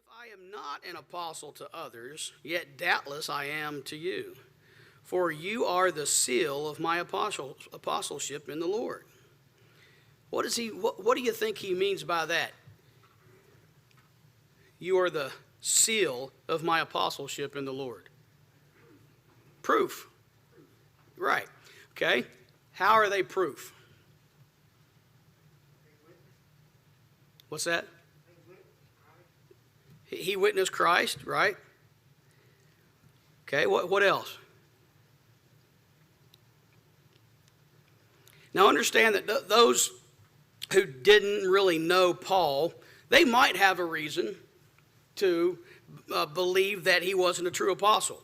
If I am not an apostle to others, yet doubtless I am to you. For you are the seal of my apostleship in the Lord. What do you think he means by that? You are the seal of my apostleship in the Lord. Proof. Right. Okay. How are they proof? What's that? He witnessed Christ, right? Okay, what else? Now understand that those who didn't really know Paul, they might have a reason to believe that he wasn't a true apostle.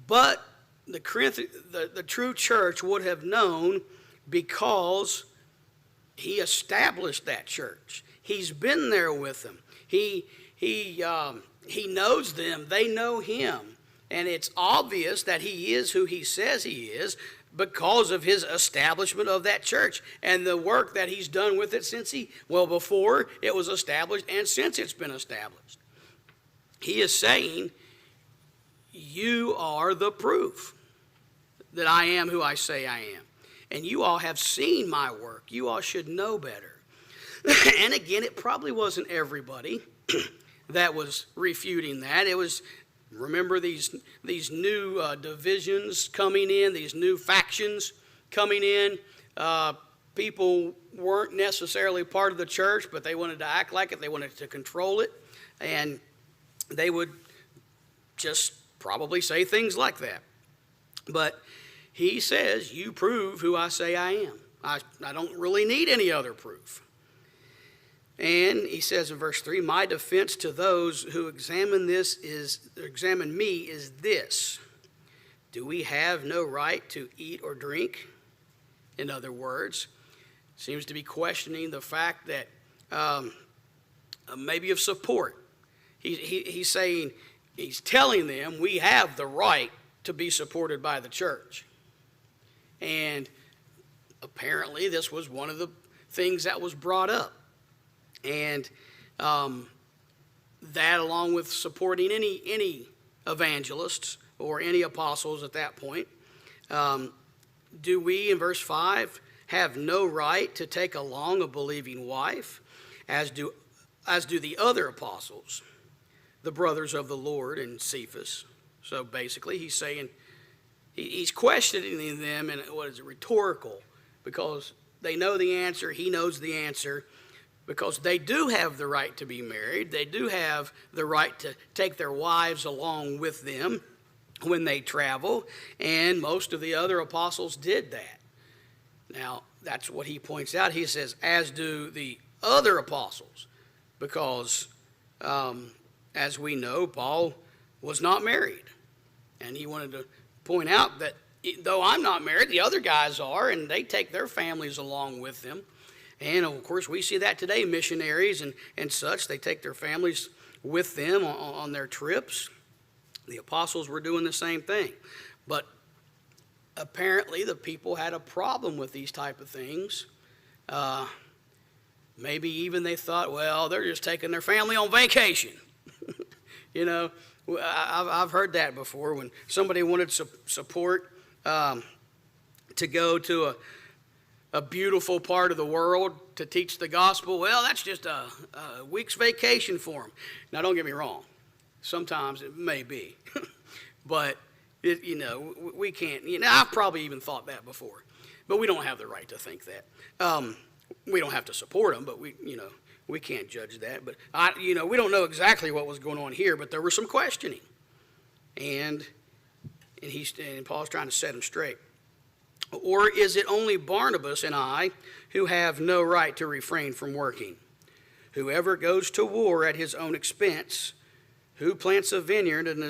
But the true church would have known because he established that church. He's been there with them. He knows them. They know him. And it's obvious that he is who he says he is because of his establishment of that church and the work that he's done with it before it was established and since it's been established. He is saying, you are the proof that I am who I say I am. And you all have seen my work. You all should know better. And again, it probably wasn't everybody that was refuting that. It was, remember these new divisions coming in, these new factions coming in. People weren't necessarily part of the church, but they wanted to act like it. They wanted to control it. And they would just probably say things like that. But he says, you prove who I say I am. I don't really need any other proof. And he says in verse 3, my defense to those who examine me is this. Do we have no right to eat or drink? In other words, seems to be questioning the fact that maybe of support. He's saying, he's telling them we have the right to be supported by the church. And apparently this was one of the things that was brought up. And that, along with supporting any evangelists or any apostles at that point, do we, in verse 5, have no right to take along a believing wife, as do the other apostles, the brothers of the Lord and Cephas? So basically, he's saying, he's questioning them, and rhetorical, because they know the answer, he knows the answer. Because they do have the right to be married. They do have the right to take their wives along with them when they travel. And most of the other apostles did that. Now, that's what he points out. He says, as do the other apostles. Because, as we know, Paul was not married. And he wanted to point out that though I'm not married, the other guys are, and they take their families along with them. And, of course, we see that today, missionaries and such. They take their families with them on their trips. The apostles were doing the same thing. But apparently the people had a problem with these type of things. Maybe even they thought, well, they're just taking their family on vacation. You know, I've heard that before when somebody wanted support to go to a beautiful part of the world to teach the gospel. Well, that's just a week's vacation for them. Now, don't get me wrong. Sometimes it may be. But, we can't. I've probably even thought that before. But we don't have the right to think that. We don't have to support them, but we can't judge that. But, we don't know exactly what was going on here, but there was some questioning. And Paul's trying to set them straight. Or is it only Barnabas and I who have no right to refrain from working? Whoever goes to war at his own expense, who plants a vineyard and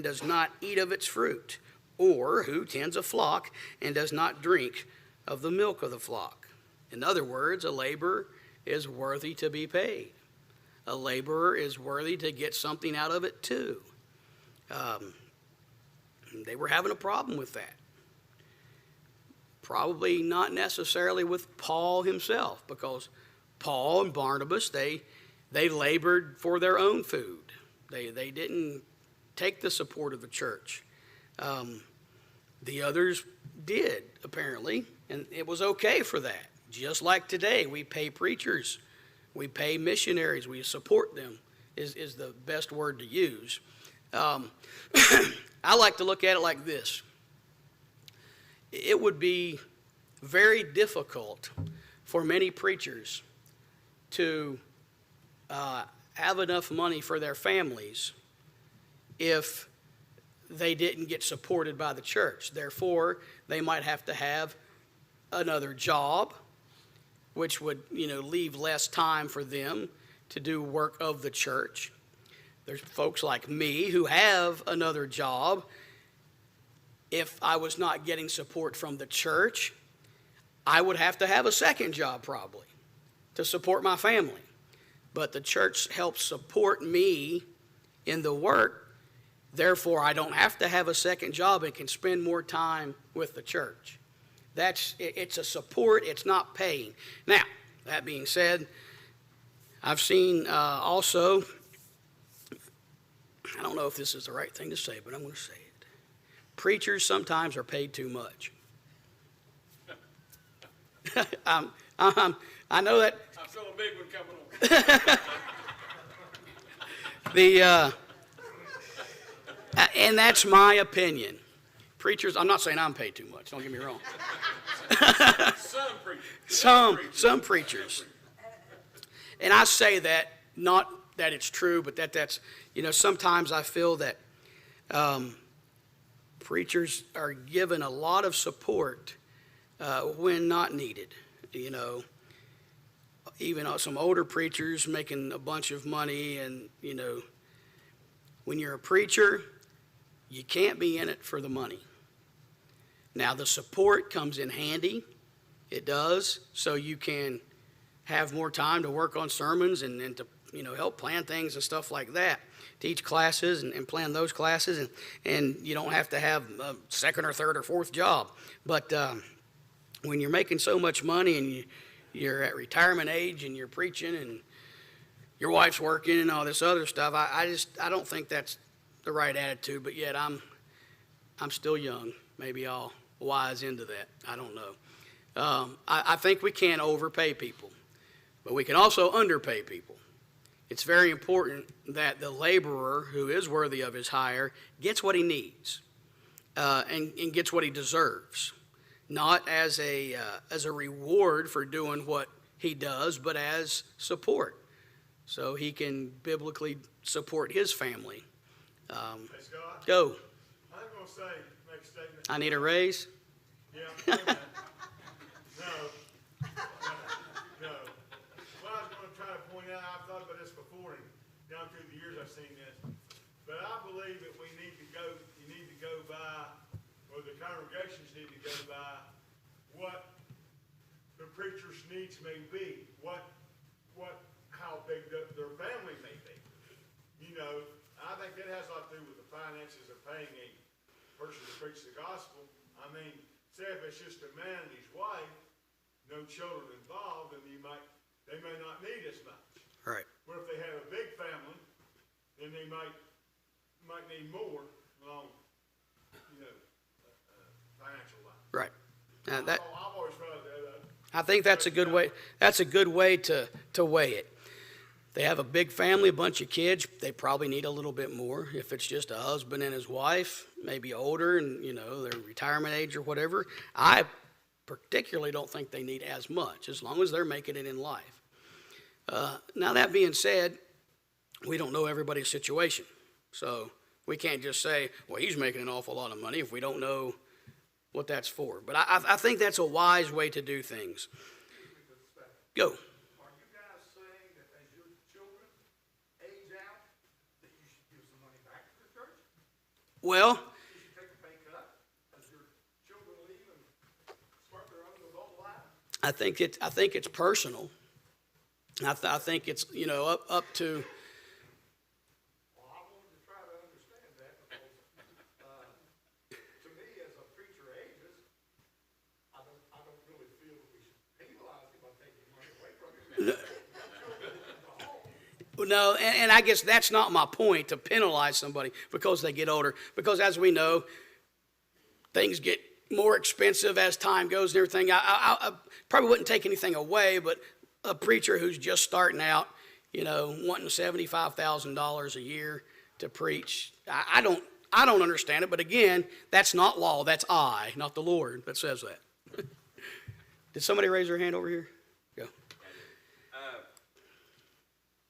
does not eat of its fruit, or who tends a flock and does not drink of the milk of the flock? In other words, a laborer is worthy to be paid. A laborer is worthy to get something out of it too. They were having a problem with that. Probably not necessarily with Paul himself, because Paul and Barnabas, they they labored for their own food. They didn't take the support of the church. The others did, apparently, and it was okay for that. Just like today, we pay preachers, we pay missionaries, we support them, is the best word to use. I like to look at it like this. It would be very difficult for many preachers to have enough money for their families if they didn't get supported by the church. Therefore, they might have to have another job, which would, leave less time for them to do work of the church. There's folks like me who have another job. If I was not getting support from the church, I would have to have a second job probably to support my family. But the church helps support me in the work. Therefore, I don't have to have a second job and can spend more time with the church. It's a support, it's not paying. Now, that being said, I've seen also, I don't know if this is the right thing to say, but I'm going to say it. Preachers sometimes are paid too much. I know that. I feel a big one coming on. And that's my opinion. Preachers, I'm not saying I'm paid too much, don't get me wrong. Some preachers. Some preachers. And I say that, not that it's true, but that's, sometimes I feel that preachers are given a lot of support when not needed. Even some older preachers making a bunch of money, and, when you're a preacher, you can't be in it for the money. Now, the support comes in handy. It does, so you can have more time to work on sermons and to help plan things and stuff like that. Teach classes and plan those classes, and you don't have to have a second or third or fourth job. But when you're making so much money and you're at retirement age and you're preaching and your wife's working and all this other stuff, I don't think that's the right attitude. But yet I'm still young. Maybe I'll wise into that. I don't know. I think we can't overpay people, but we can also underpay people. It's very important that the laborer who is worthy of his hire gets what he needs and gets what he deserves, not as a reward for doing what he does, but as support, so he can biblically support his family. Hey, Scott, Go. I'm going to make a statement. I need a raise. Yeah. No. Well, I was going to try to point out, I've thought about this before, and down through the years I've seen this. But I believe that you need to go by, or the congregations need to go by, what the preacher's needs may be, how big their family may be. I think that has a lot to do with the finances of paying a person to preach the gospel. I mean, say if it's just a man and his wife, no children involved, then they may not need as much. Right. But if they have a big family, then they might need more along, financial line. Right. Now I've always felt that. I think that's a good way. That's a good way to weigh it. They have a big family, a bunch of kids, they probably need a little bit more. If it's just a husband and his wife, maybe older and, they're retirement age or whatever, I particularly don't think they need as much, as long as they're making it in life. Now, that being said, we don't know everybody's situation. So we can't just say, well, he's making an awful lot of money if we don't know what that's for. But I think that's a wise way to do things. Go. Well, I think it's personal. I think it's up to. Well, I wanted to try to understand that because to me, as a preacher ages, I don't really feel that we should penalize him by taking money away from him. No, and I guess that's not my point, to penalize somebody because they get older. Because as we know, things get more expensive as time goes and everything. I probably wouldn't take anything away, but a preacher who's just starting out, wanting $75,000 a year to preach, I don't understand it. But again, that's not law. That's I, not the Lord, that says that. Did somebody raise their hand over here? Go.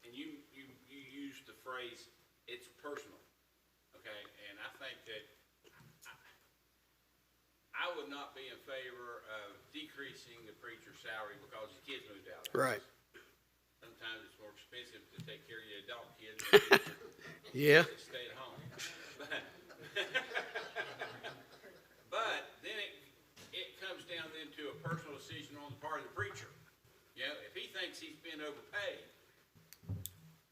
And you used the phrase, it's personal, okay? And I think that I would not be in favor of decreasing the preacher's salary because his kids moved out. Right. Sometimes it's more expensive to take care of your adult kids than it is Yeah. to stay at home. But then it comes down then to a personal decision on the part of the preacher. If he thinks he's been overpaid,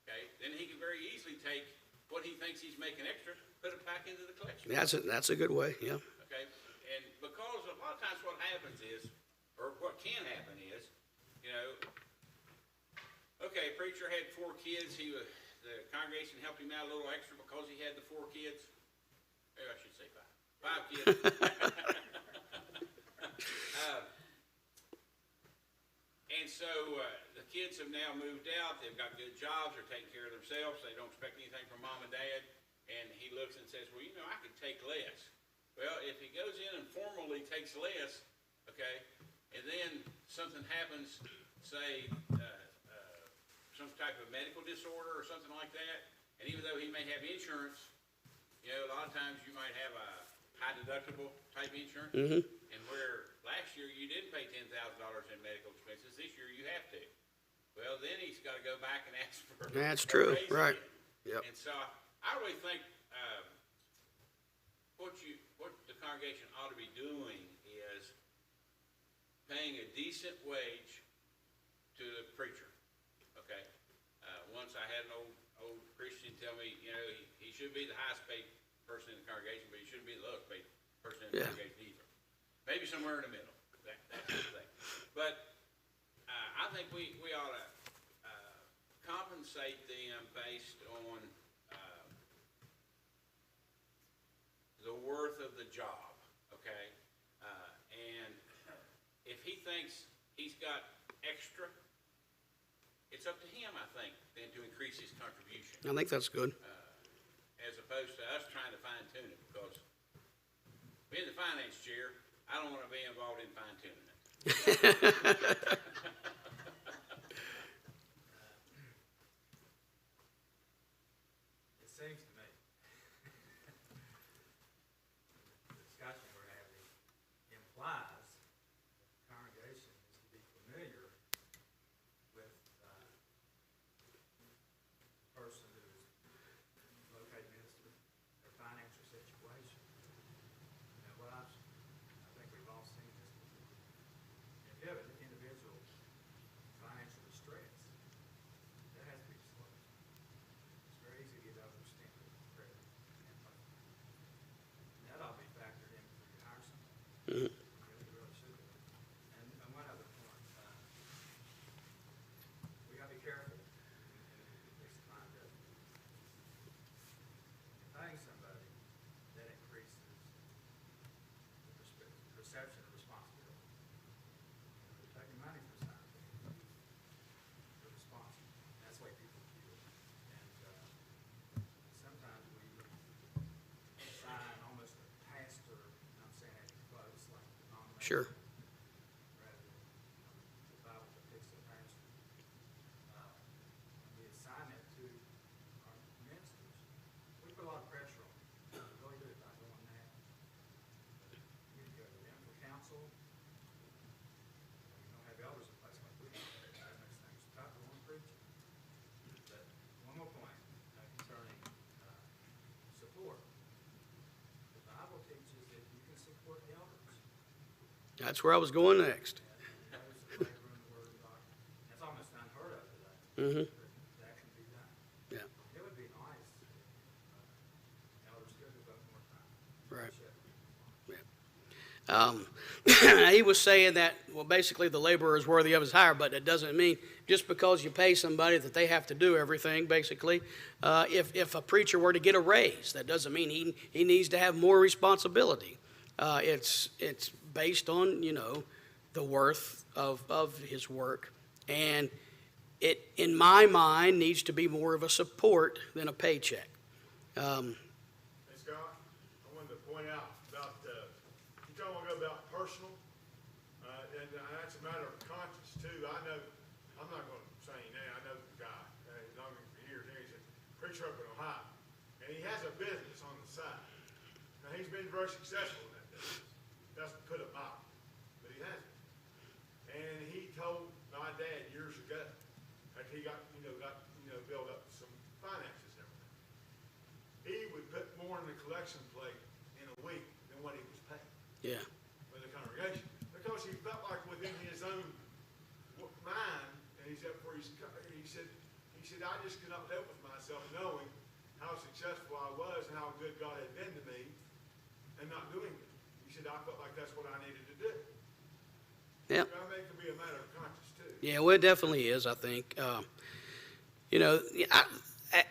okay, then he can very easily take what he thinks he's making extra, put it back into the collection. That's a good way, yeah. Okay, and because a lot of times what happens is, or what can happen is, okay, preacher had 4 kids, the congregation helped him out a little extra because he had the 4 kids. Maybe I should say 5 kids. And so the kids have now moved out, they've got good jobs, they're taking care of themselves, they don't expect anything from mom and dad, and he looks and says, well, I could take less. Well, if he goes in and formally takes less, okay, and then something happens, say, some type of medical disorder or something like that, and even though he may have insurance, a lot of times you might have a high deductible type insurance, and where last year you didn't pay $10,000 in medical expenses, this year you have to. Well, then he's got to go back and ask for. That's a true, raise right. again. Yep. And so I really think what the congregation ought to be doing is paying a decent wage to the preacher. Okay. Once I had an old Christian tell me, he should be the highest paid person in the congregation, but he shouldn't be the lowest paid person in the congregation either. Maybe somewhere in the middle. That kind of thing. But I think we ought to compensate them based on the worth of the job. Okay, and if he thinks he's got extra, it's up to him, I think, then to increase his contribution, I think that's good. as opposed to us trying to fine tune it, because being the finance chair, I don't want to be involved in fine tuning it. It seems to me, the discussion we're having implies the congregation is to be familiar with the person who is located minister, their financial situation. I think we've all seen this before. If you have an individual financial distress, that has to be disclosed. It's very easy to get overextended credit and money. And that ought to be factored in before you hire someone. It really should be. And one other point, we gotta be careful in this time that paying somebody that increases the perception of responsibility. They're taking money from somebody. They're responsible. That's the way people view it. And sometimes we assign almost a pastor, and I'm saying it close, like denomination. Sure. Rather than the Bible depicts a pastor. We assign that to our ministers. We put a lot of pressure on them. We really do by doing that. We go to them for counsel. We don't have elders in place like we do. That makes things tough for one preacher. But one more point concerning support. The Bible teaches that you can support elders. That's where I was going next. And those that labor in the word of God. That's almost unheard of today. But that can be done. Yeah, It would be nice if elders could devote more time. Right. Should. He was saying that, well, basically the laborer is worthy of his hire, but it doesn't mean just because you pay somebody that they have to do everything, basically. If a preacher were to get a raise, that doesn't mean he needs to have more responsibility. It's based on, the worth of his work. And it, in my mind, needs to be more of a support than a paycheck. Hey, Scott, I wanted to point out about, you talking about personal, and that's a matter of conscience too. I know, I'm not gonna say his name, I know the guy, he's known me for years, and he's a preacher up in Ohio, and he has a business on the side. Now, he's been very successful in that business, that's to put it mildly, but he hasn't. And he told my dad years ago, like he got built up some finances and everything. He would put more in the collection plate in a week than what he was paid Yeah. for the congregation. Because he felt like within his own mind, and he said, I just could not live with myself knowing how successful I was and how good God had been to me and not doing it. He said, I felt like that's what I needed to do. Yep. I mean, it could be a matter of conscience too. Yeah, well, it definitely is, I think.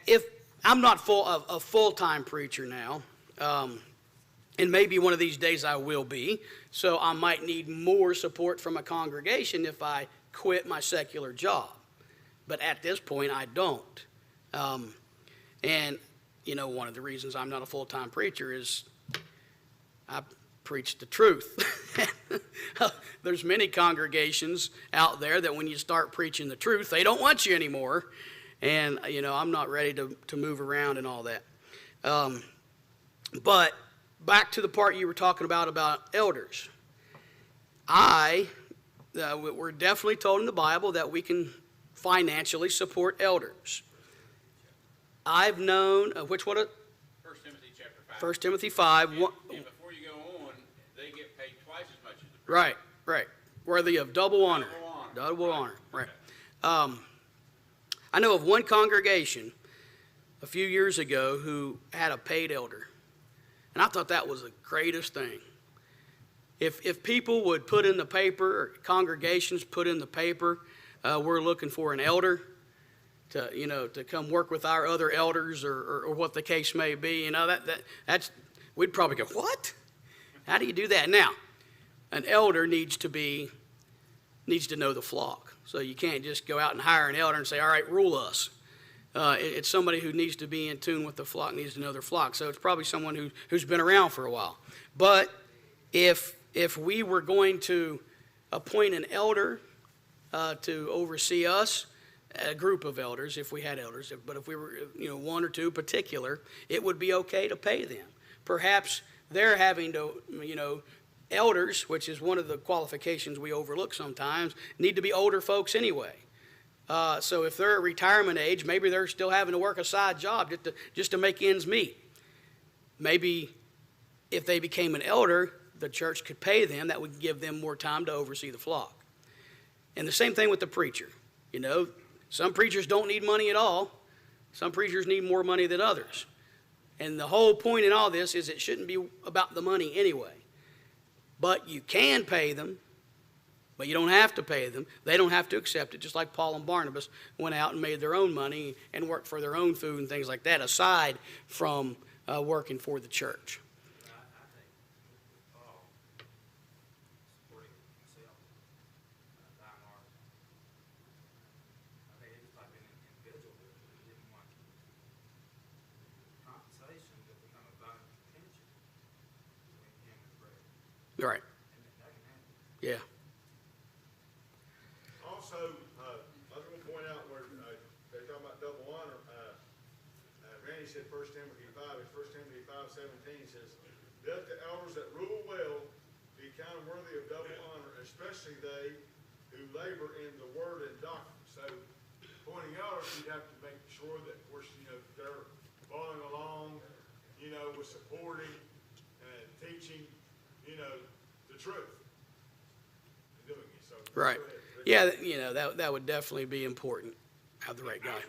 If I'm not a full-time preacher now, and maybe one of these days I will be, so I might need more support from a congregation if I quit my secular job. But at this point, I don't. And one of the reasons I'm not a full-time preacher is I preach the truth. There's many congregations out there that when you start preaching the truth, they don't want you anymore. And, I'm not ready to move around and all that. But back to the part you were talking about elders. We're definitely told in the Bible that we can financially support elders. I've known, which one? 1 Timothy chapter 5. 1 Timothy 5. And before you go on, they get paid twice as much as the Right. Worthy of double honor. Double honor. Right. I know of one congregation a few years ago who had a paid elder. And I thought that was the greatest thing. If people would put in the paper, or congregations put in the paper, we're looking for an elder to come work with our other elders or what the case may be, that's we'd probably go, what? How do you do that? Now, an elder needs to know the flock. So you can't just go out and hire an elder and say, all right, rule us. It's somebody who needs to be in tune with the flock, needs to know their flock. So it's probably someone who's been around for a while. But if we were going to appoint an elder to oversee us, a group of elders, if we had elders, but if we were, one or two particular, it would be okay to pay them. Perhaps they're having to, elders, which is one of the qualifications we overlook sometimes, need to be older folks anyway. So if they're at retirement age, maybe they're still having to work a side job just to make ends meet. Maybe if they became an elder, the church could pay them. That would give them more time to oversee the flock. And the same thing with the preacher. Some preachers don't need money at all. Some preachers need more money than others. And the whole point in all this is it shouldn't be about the money anyway. But you can pay them, but you don't have to pay them. They don't have to accept it, just like Paul and Barnabas went out and made their own money and worked for their own food and things like that, aside from working for the church. I think Paul supporting himself, thine art. I think it was like an individual that didn't want compensation to become a bone of contention between him and the brethren. Right. And that can happen. Yeah. Also, I was going to point out where they're talking about double honor. Randy said 1 Timothy 5, it's 1 Timothy 5:17 says, let the elders that rule well be counted worthy of double honor, especially they who labor in the word and doctrine. So, appointing elders, you'd have to make sure that, of course, they're following along, with supporting and teaching, the truth and doing it. So, Right. go ahead. Yeah, that would definitely be important. Have the right guy.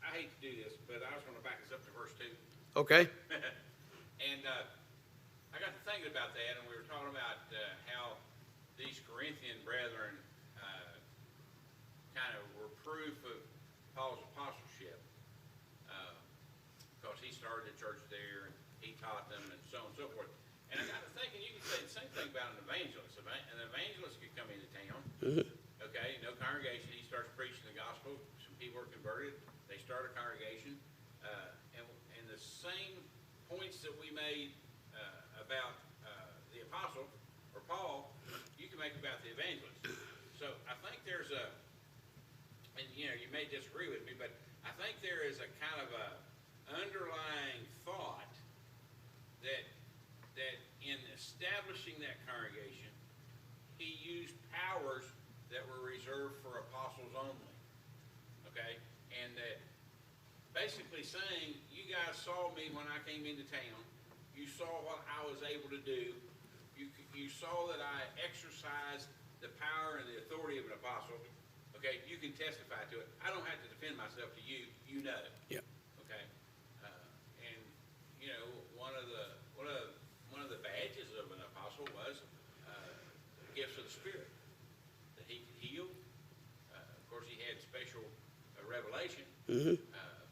I hate to do this, but I was going to back us up to verse 2. Okay. And I got to thinking thinking about that, and we were talking about how these Corinthian brethren kind of were proof of Paul's apostleship, because he started the church there, and he taught them, and so on and so forth. And I got to thinking, you could say the same thing about an evangelist. An evangelist could come into town, okay, no congregation, he starts preaching the gospel, some people are converted, they start a congregation, and the same points that we made about the apostle, or Paul, you can make about the evangelist. So I think there's and you know, you may disagree with me, but I think there is a kind of a underlying thought that in establishing that congregation, he used powers that were reserved for apostles only. Okay? And that basically saying, you guys saw me when I came into town. You saw what I was able to do. You saw that I exercised the power and the authority of an apostle. Okay? You can testify to it. I don't have to defend myself to you. You know. Yep. Okay? And, you know, one of the badges of an apostle was the gifts of the Spirit. That he could heal. Of course, he had special revelation.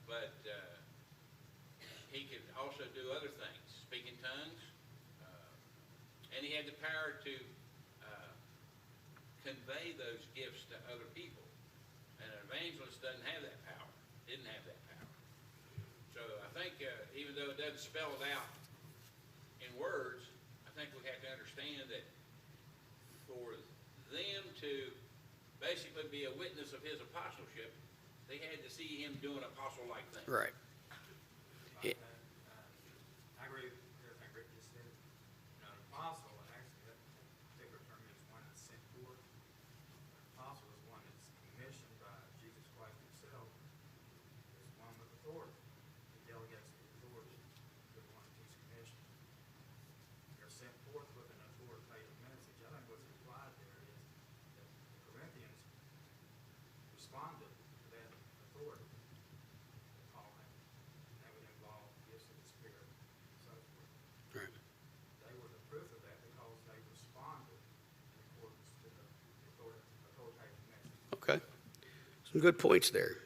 But he could also do other things, speak in tongues, and he had the power to convey those gifts to other people. And an evangelist doesn't have that power, didn't have that power. So I think even though it doesn't spell it out in words, I think we have to understand that for them to basically be a witness of his apostleship, they had to see him doing apostle-like things. Right. I agree with everything Rick just said. You know, an apostle, and actually that particular term is one that's sent forth. An apostle is one that's commissioned by Jesus Christ himself. Is one with authority. He delegates the authority to the one that he's commissioned. They're sent forth with an authoritative message. I think what's implied there is that the Corinthians responded to that authority that Paul had. That would involve gifts of the Spirit and so forth. Right. They were the proof of that because they responded in accordance to the authoritative message. Okay. Some good points there.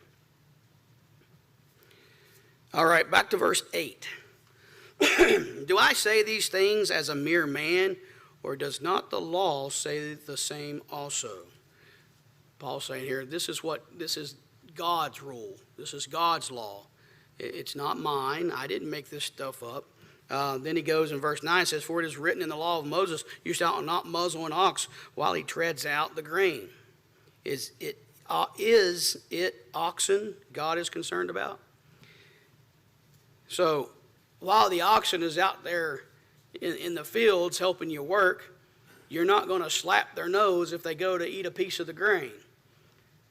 All right, back to verse 8. Do I say these things as a mere man, or does not the law say the same also? Paul's saying here, this is God's rule. This is God's law. It's not mine. I didn't make this stuff up. Then he goes in verse 9, says, for it is written in the law of Moses, you shall not muzzle an ox while he treads out the grain. Is it oxen God is concerned about? So while the oxen is out there in the fields helping you work, you're not going to slap their nose if they go to eat a piece of the grain.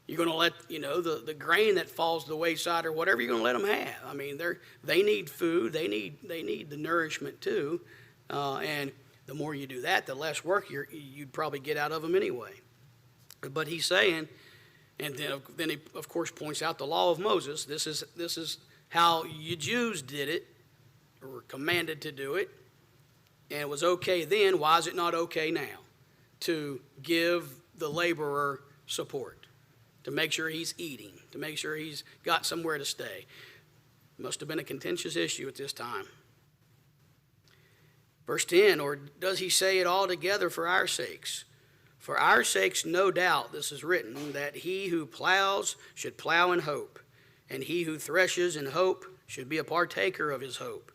You're going to let, the grain that falls to the wayside or whatever, you're going to let them have. I mean, they need food. They need the nourishment too. And the more you do that, the less work you'd probably get out of them anyway. But he's saying, and then he, of course, points out the law of Moses. This is how you Jews did it, or were commanded to do it. And it was okay then. Why is it not okay now? To give the laborer support, to make sure he's eating, to make sure he's got somewhere to stay. Must have been a contentious issue at this time. Verse 10, or does he say it altogether for our sakes? For our sakes, no doubt, this is written, that he who plows should plow in hope, and he who threshes in hope should be a partaker of his hope.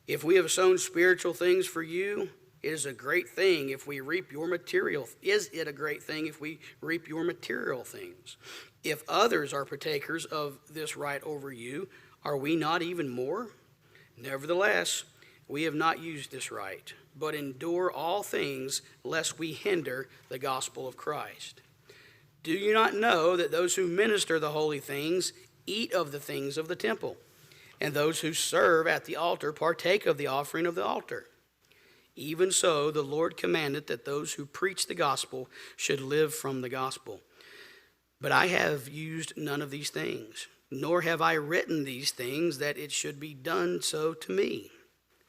If we have sown spiritual things for you, it is a great thing if we reap your material. Is it a great thing if we reap your material things? If others are partakers of this right over you, are we not even more? Nevertheless, we have not used this right, but endure all things lest we hinder the gospel of Christ. Do you not know that those who minister the holy things eat of the things of the temple, and those who serve at the altar partake of the offering of the altar? Even so, the Lord commanded that those who preach the gospel should live from the gospel. But I have used none of these things, nor have I written these things that it should be done so to me.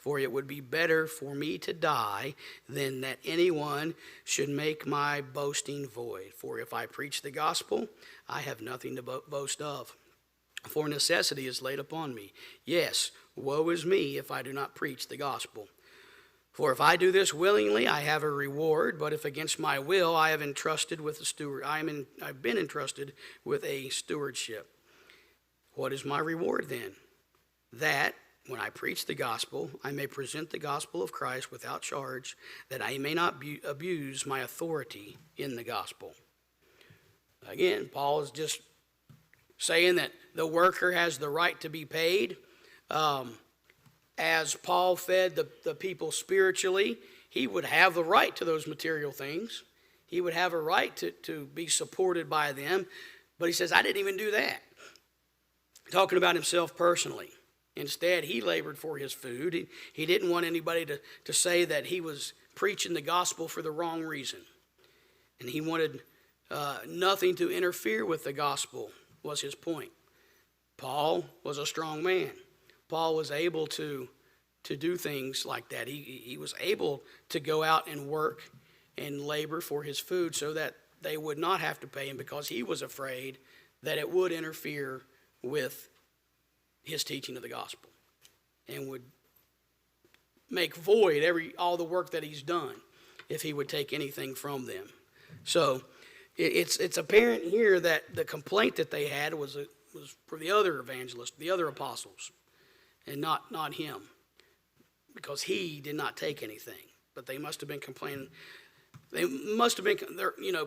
For it would be better for me to die than that anyone should make my boasting void. For if I preach the gospel, I have nothing to boast of. For necessity is laid upon me. Yes, woe is me if I do not preach the gospel. For if I do this willingly, I have a reward. But if against my will, I have entrusted with a steward. I've been entrusted with a stewardship. What is my reward then? That when I preach the gospel, I may present the gospel of Christ without charge, that I may not abuse my authority in the gospel. Again, Paul is just saying that the worker has the right to be paid. As Paul fed the people spiritually, he would have the right to those material things. He would have a right to be supported by them. But he says, I didn't even do that. Talking about himself personally. Instead, he labored for his food. He didn't want anybody to say that he was preaching the gospel for the wrong reason. And he wanted nothing to interfere with the gospel, was his point. Paul was a strong man. Paul was able to do things like that. He was able to go out and work and labor for his food so that they would not have to pay him, because he was afraid that it would interfere with his teaching of the gospel and would make void all the work that he's done if he would take anything from them. So it's apparent here that the complaint that they had was for the other evangelists, the other apostles, and not him, because he did not take anything. But they must have been complaining. They must have been,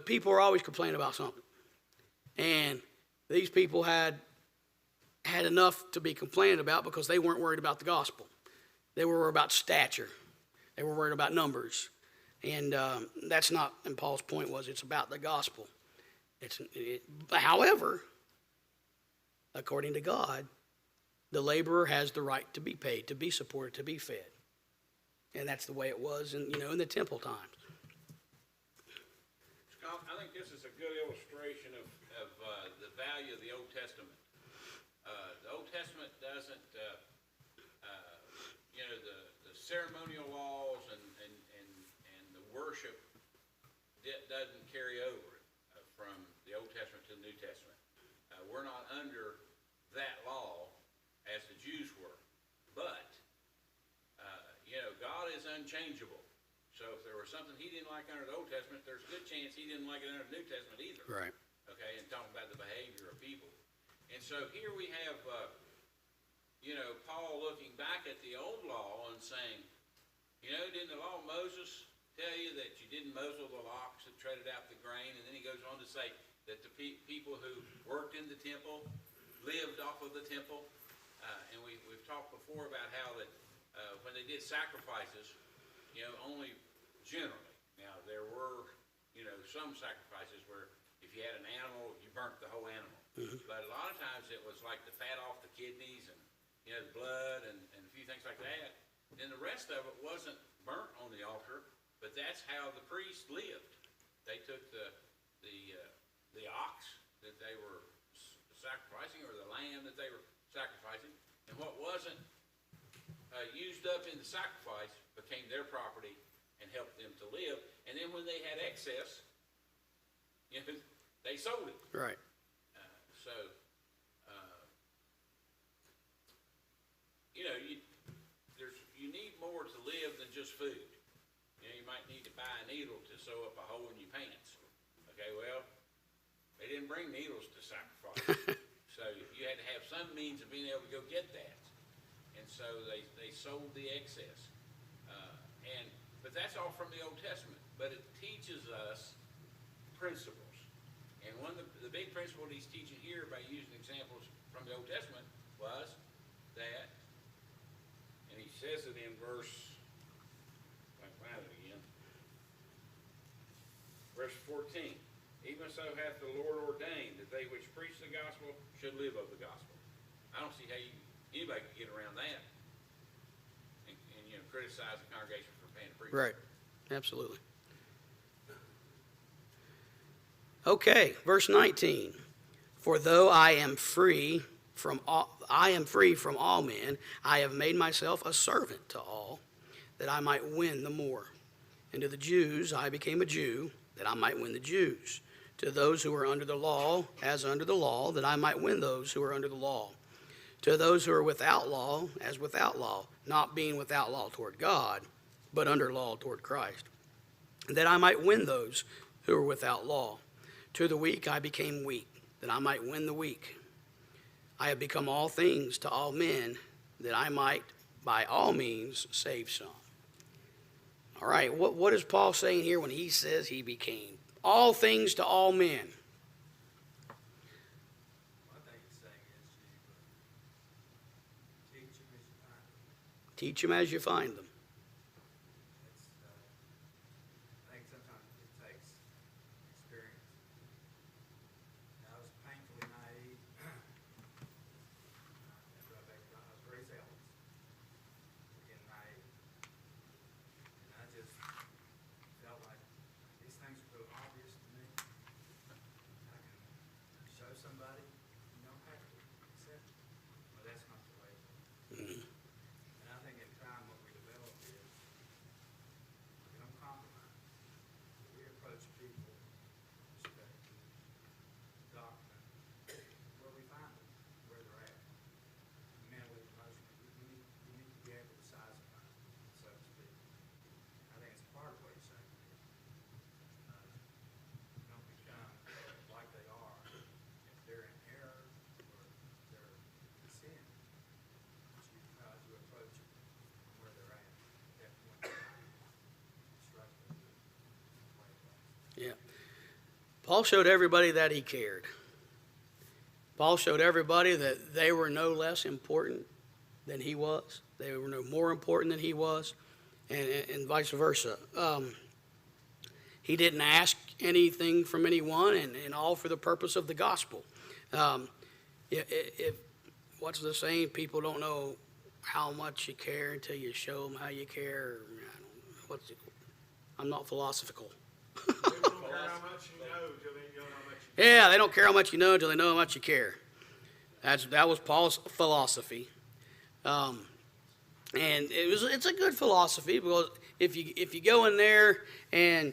people are always complaining about something. And these people had enough to be complaining about, because they weren't worried about the gospel. They were worried about stature. They were worried about numbers. And that's not, and Paul's point was, it's about the gospel. However, according to God, the laborer has the right to be paid, to be supported, to be fed. And that's the way it was in the temple times. Scott, I think this is a good illustration of the value of the Old Testament. The Old Testament doesn't, the ceremonial laws and the worship doesn't carry over from the Old Testament to the New Testament. We're not under that law as the Jews were. But, God is unchangeable. So if there was something he didn't like under the Old Testament, there's a good chance he didn't like it under the New Testament either. Right. Okay, and talking about the behavior of people. And so here we have, Paul looking back at the old law and saying, didn't the law of Moses tell you that you didn't muzzle the ox that treaded out the grain? And then he goes on to say that the people who worked in the temple lived off of the temple. And we've talked before about how that when they did sacrifices, only generally. Now, there were, some sacrifices where if you had an animal, you burnt the whole animal. Mm-hmm. But a lot of times it was like the fat off the kidneys and, the blood and a few things like that. And the rest of it wasn't burnt on the altar, but that's how the priests lived. They took the ox that they were sacrificing, or the lamb that they were sacrificing, and what wasn't used up in the sacrifice became their property and helped them to live. And then when they had excess, they sold it. Right. You need more to live than just food. You might need to buy a needle to sew up a hole in your pants. Okay, well, they didn't bring needles to sacrifice. So you had to have some means of being able to go get that. And so they sold the excess. But that's all from the Old Testament. But it teaches us principles. And one of the big principle he's teaching here by using examples from the Old Testament was that, and he says it in verse, if I can find it again, verse 14. Even so hath the Lord ordained that they which preach the gospel should live of the gospel. I don't see how anybody can get around that and criticize the congregation for paying to preach. Right. Absolutely. Okay, verse 19. For though I am free I am free from all men. I have made myself a servant to all, that I might win the more. And to the Jews I became a Jew, that I might win the Jews. To those who are under the law, as under the law, that I might win those who are under the law. To those who are without law, as without law, not being without law toward God, but under law toward Christ, that I might win those who are without law. To the weak I became weak, that I might win the weak. I have become all things to all men, that I might by all means save some. All right, what is Paul saying here when he says he became all things to all men? One thing he's saying is you teach them as you find them. Teach them as you find them. That's, I think sometimes it takes experience. I was painfully naive. After I was very zealous. Again, naive. And I just felt like these things are so obvious to me. I can show somebody, you don't have to accept it. But that's not the way. And I think in time what we develop is we don't compromise. We approach people, respect, doctrine, where we find them, where they're at. Mentally, emotionally, we need to be able to size them up, so to speak. I think it's part of what he's saying here. Don't become like they are if they're in error or they're in sin. You approach them from where they're at point in time. Instruct them to the way it was. Yeah. Paul showed everybody that he cared. Paul showed everybody that they were no less important than he was. They were no more important than he was, and vice versa. He didn't ask anything from anyone, and all for the purpose of the gospel. If what's the saying? People don't know how much you care until you show them how you care. I'm not philosophical. People don't care how much you know till they know how much you Yeah, they don't care how much you know until they know how much you care. That was Paul's philosophy, and it's a good philosophy, because if you go in there and,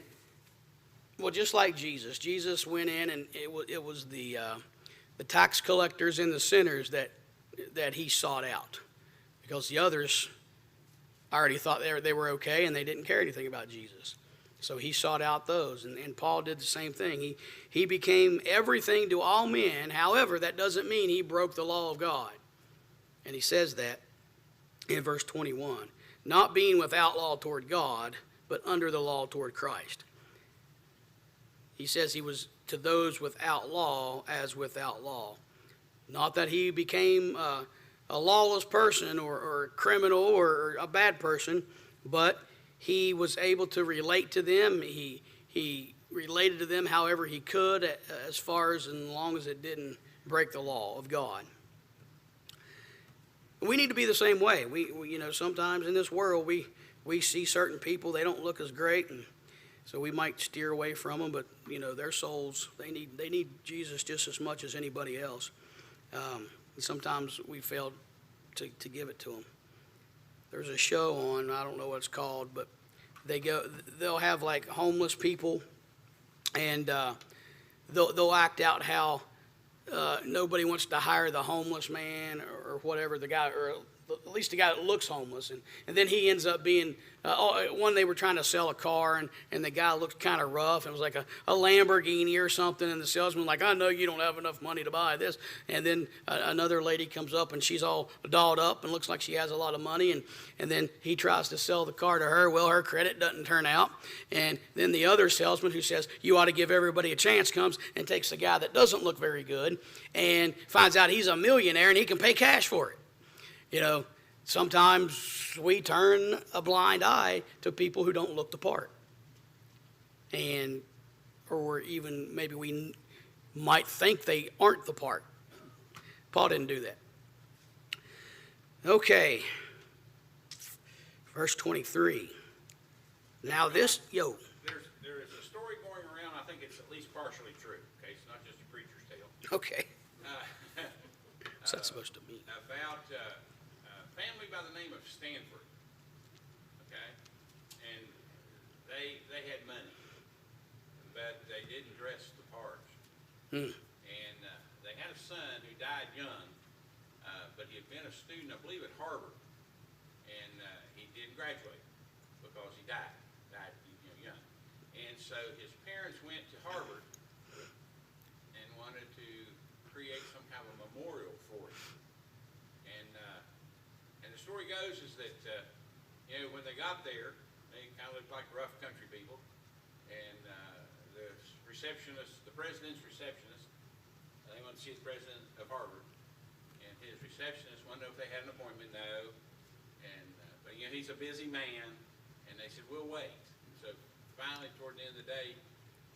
well, just like Jesus went in, and it was the tax collectors and the sinners that he sought out, because the others already thought they were okay and they didn't care anything about Jesus. So he sought out those, and Paul did the same thing. He became everything to all men. However, that doesn't mean he broke the law of God. And he says that in verse 21. Not being without law toward God, but under the law toward Christ. He says he was to those without law as without law. Not that he became a lawless person or a criminal or a bad person, but he was able to relate to them. He related to them however he could, as far as long as it didn't break the law of God. We need to be the same way. We sometimes in this world we see certain people, they don't look as great, and so we might steer away from them. But their souls, they need Jesus just as much as anybody else. And sometimes we fail to give it to them. There's a show on, I don't know what it's called, but they'll have like homeless people, and they'll act out how nobody wants to hire the homeless man or whatever, the guy, or at least the guy that looks homeless, and then he ends up being one. They were trying to sell a car, and the guy looked kind of rough. It was like a Lamborghini or something, and the salesman like, I know you don't have enough money to buy this. And then another lady comes up, and she's all dolled up and looks like she has a lot of money, and then he tries to sell the car to her. Well, her credit doesn't turn out, and then the other salesman, who says you ought to give everybody a chance, comes and takes the guy that doesn't look very good and finds out he's a millionaire and he can pay cash for it. Sometimes we turn a blind eye to people who don't look the part. Or even maybe we might think they aren't the part. Paul didn't do that. Okay. Verse 23. Now there is a story going around, I think it's at least partially true, okay? It's not just a preacher's tale. Okay. What's that supposed to mean? about a family by the name of Stanford, okay? And they had money, but they didn't dress the part. And they had a son who died young, but he had been a student, I believe, at Harvard, and he didn't graduate because he died young. And so his parents went to Harvard and wanted to create some kind of a memorial for him. And the story goes is that, when they got there, they kind of looked like rough country people. And the receptionist, the president's receptionist, they wanted to see the president of Harvard. And his receptionist wanted to know if they had an appointment. No. And, but he's a busy man. And they said, we'll wait. And so finally, toward the end of the day,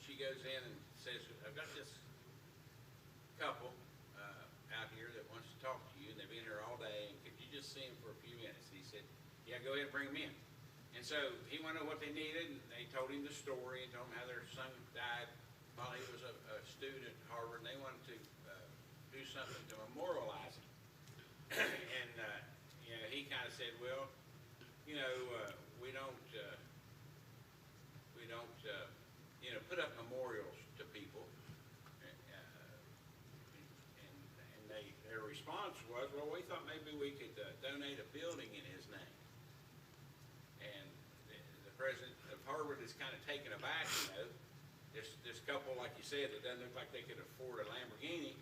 she goes in and says, I've got this couple out here that wants to talk to you, and they've been here all day, and could you just see them for a few minutes? And he said, yeah, go ahead and bring them in. And so he wanted to know what they needed, and they told him the story and told him how their son died while he was a student at Harvard, and they wanted to do something to memorialize him. And he kind of said, well, we don't put up memorials to people. And their response was, well, we thought maybe we could donate a building in his name. And the president of Harvard is kind of taken aback, this couple, like you said, that doesn't look like they could afford a Lamborghini.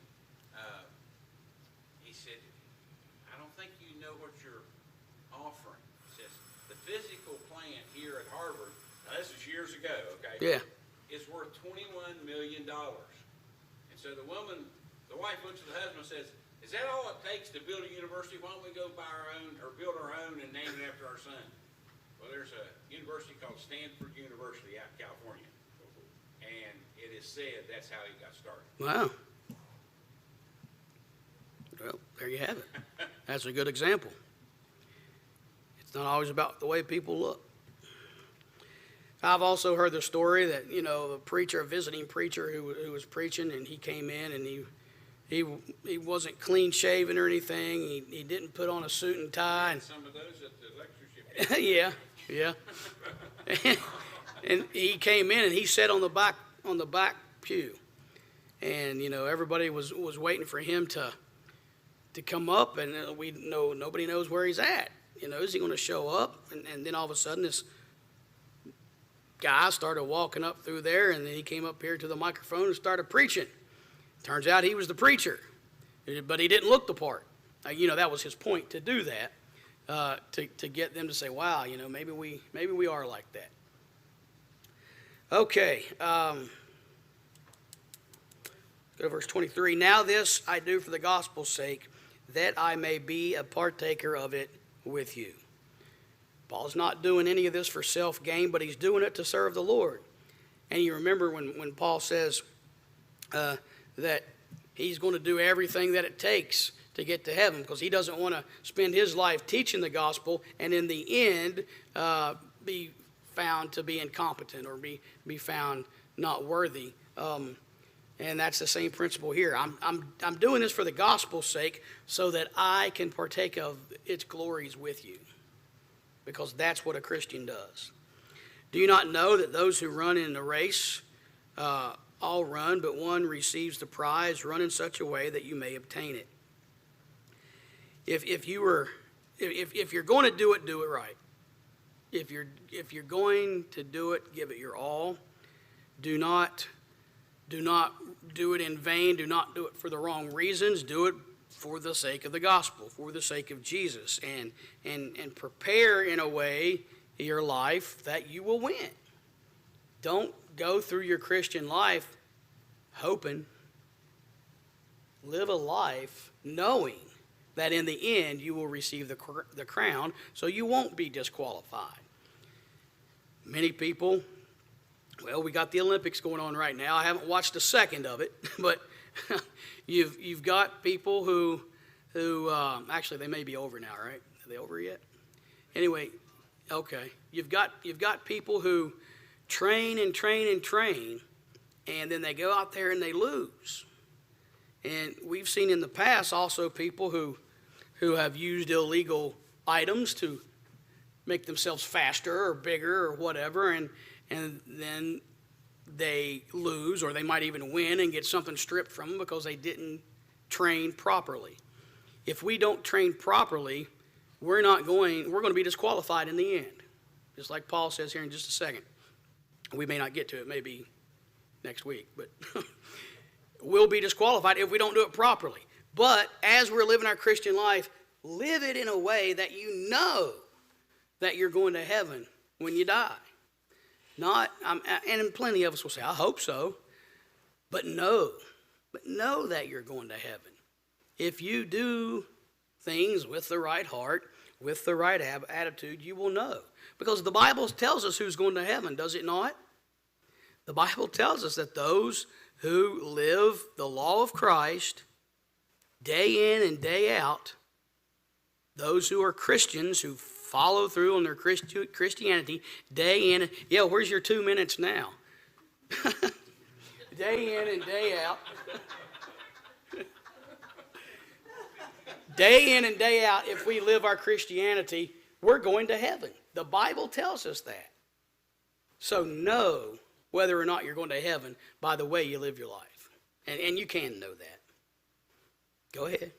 He said, I don't think you know what you're offering. He says, the physical plant here at Harvard, now this is years ago, okay? Yeah. Is worth $21 million. And so the wife looks at the husband and says, is that all it takes to build a university? Why don't we go buy our own, or build our own and name it after our son? Well, there's a university called Stanford University out in California. And it is said that's how he got started. Wow. Well, there you have it. That's a good example. It's not always about the way people look. I've also heard the story that, a visiting preacher who was preaching, and he came in and he wasn't clean shaven or anything. He didn't put on a suit and tie. And some of those at the lectureship. Yeah. And he came in and he sat on the back pew. And, everybody was waiting for him to come up, and nobody knows where he's at. Is he going to show up? And then all of a sudden this guy started walking up through there, and then he came up here to the microphone and started preaching. Turns out he was the preacher, but he didn't look the part. That was his point, to do that, to get them to say, wow, maybe we are like that. Okay, go to verse 23. Now this I do for the gospel's sake, that I may be a partaker of it with you. Paul's not doing any of this for self-gain, but he's doing it to serve the Lord. And you remember when Paul says that he's going to do everything that it takes to get to heaven, because he doesn't want to spend his life teaching the gospel and in the end be found to be incompetent or be found not worthy. And that's the same principle here. I'm doing this for the gospel's sake so that I can partake of its glories with you, because that's what a Christian does. Do you not know that those who run in the race all run, but one receives the prize? Run in such a way that you may obtain it. If you're going to do it right. If you're going to do it, give it your all. Do not do it in vain. Do not do it for the wrong reasons. Do it for the sake of the gospel, for the sake of Jesus, and prepare in a way your life that you will win. Don't go through your Christian life hoping. Live a life knowing that in the end you will receive the crown, so you won't be disqualified. Many people, well, we got the Olympics going on right now. I haven't watched a second of it, but you've got people who actually they may be over now, right? Are they over yet? Anyway, okay. You've got people who train, and then they go out there and they lose. And we've seen in the past also people who have used illegal items to make themselves faster or bigger or whatever, and then they lose, or they might even win and get something stripped from them because they didn't train properly. If we don't train properly, we're going to be disqualified in the end. Just like Paul says here in just a second. We may not get to it, maybe next week, but we'll be disqualified if we don't do it properly. But as we're living our Christian life, live it in a way that you know that you're going to heaven when you die. And plenty of us will say, I hope so, but know that you're going to heaven. If you do things with the right heart, with the right attitude, you will know. Because the Bible tells us who's going to heaven, does it not? The Bible tells us that those who live the law of Christ day in and day out, those who are Christians, who follow through on their Christianity day in. Yeah, where's your 2 minutes now? Day in and day out. Day in and day out, if we live our Christianity, we're going to heaven. The Bible tells us that. So know whether or not you're going to heaven by the way you live your life. And you can know that. Go ahead.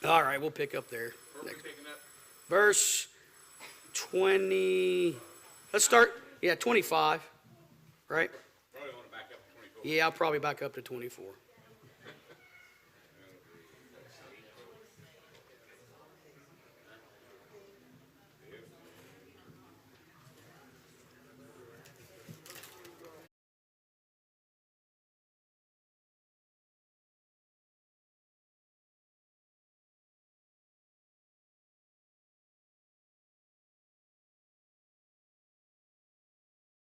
All right, we'll pick up there. Where are we picking up? Verse 20. Let's start, 25, right? Probably want to back up to 24. Yeah, I'll probably back up to 24.